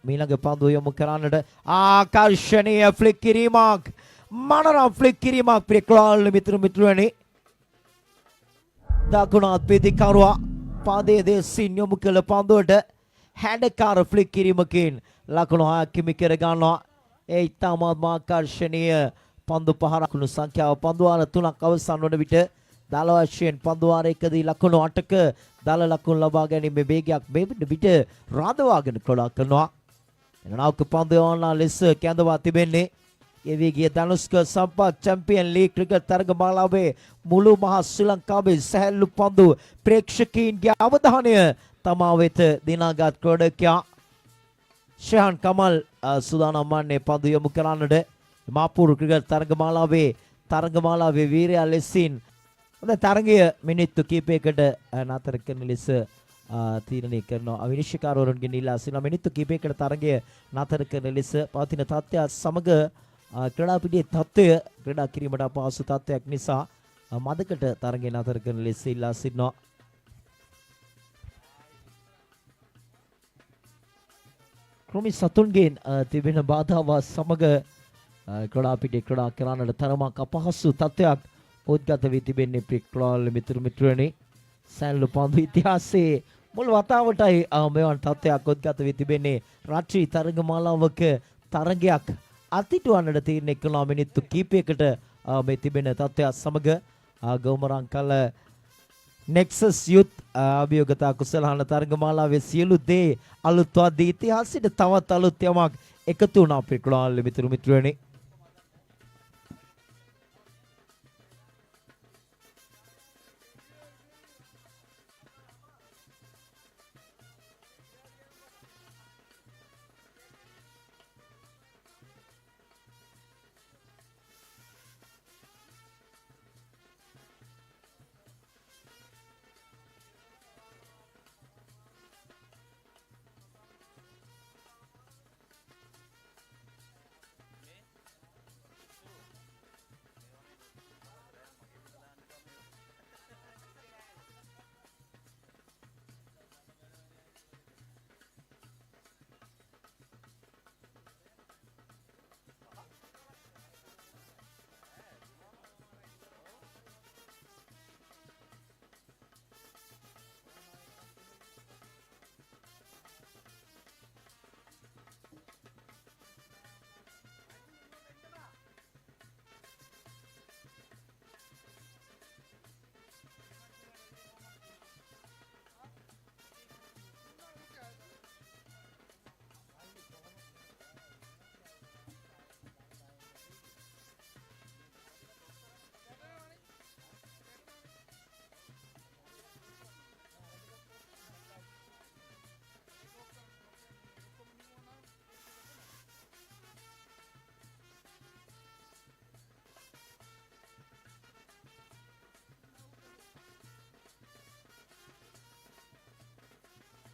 මීළඟ පන්දුව යොමු කරන්නට ආකර්ෂණීය ෆ්ලික් කිරීමක් මනරම් ෆ්ලික් කිරීමක් ප්‍රික්ලාල් මිතුරුනි දකුණු අත්පිතිකරුවා පාදයේ දෙසින් යොමු කළ පන්දුවට හැඩකාර ෆ්ලික් කිරීමකින් ලකුණු 6ක් හිමි කර ගන්නවා. ඒ ඉතාමත් ආකර්ෂණීය පන්දු පහරකුණු සංඛ්‍යාව පන්දු වාර 3ක් අවසන් වන විට දල වශයෙන් පන්දු වාරයකදී ලකුණු 8ක දල ලකුණු ලබා ගැනීමේ වේගයක් මේ විට රඳවාගෙන ක්‍රීඩා කරනවා. එනනාවක පන්දු යවන්නා ලෙස කැඳවා තිබෙන්නේ ඒ වේගීය ධනුෂ්ක සම්පත් චැම්පියන් ලීග් ක්‍රිකට් තරගමාලාවේ මුළු මහා ශ්‍රී ලංකාවේ සැහැල්ලු පන්දු ප්‍රේක්ෂකීන්ගේ අවධානය තමා වෙත දිනාගත් ක්‍රීඩකයා ෂෙහන් කමල් සූදානම් වන්නේ පන්දු යොමු කරන්නට මාපුර ක්‍රිකට් තරගමාලාවේ වීරයා ලෙසින් හොඳ තරගය මිනිත්තු කිහිපයකට නතර කරන ලෙස තීරණය කරනවා. අවිනිශ්චයකාරවරුන්ගෙන් ඉල්ලා සිටින මිනිත්තු කිහිපයකට තරගය නතර කරන ලෙස පවතින තත්ත්වය සමග ක්‍රීඩා පිටියේ තත්ත්වය ක්‍රීඩා කිරීමට අපහසු තත්ත්වයක් නිසා මදකට තරගය නතර කරන ලෙස ඉල්ලා සිටිනවා. ක්‍රමි සතුන්ගෙන් තිබෙන බාධාව සමග ක්‍රීඩා පිටියේ ක්‍රීඩා කරන්නට තරමක් අපහසු තත්ත්වයක් උද්ගත වී තිබෙන්නේ ප්‍රික්ලාල් මිතුරුනි. සැලු පන්දු ඉතිහාසයේ මුල් වතාවටයි මෙවන් තත්ත්වයක් උද්ගත වී තිබෙන්නේ. රාත්‍රී තරගමාලාවක තරගයක් අතිටුවන්නට තීරණය කළා මිනිත්තු කිහිපයකට මේ තිබෙන තත්ත්වයක් සමග ගෝමරංකල නෙක්සස් යුත් අභියෝගතා කුසලහන තරගමාලාවේ සියලු දේ අලුත් වදී ඉතිහාසයට තවත් අලුත් යමක් එකතු වුණා ප්‍රික්ලාල් මිතුරුනි.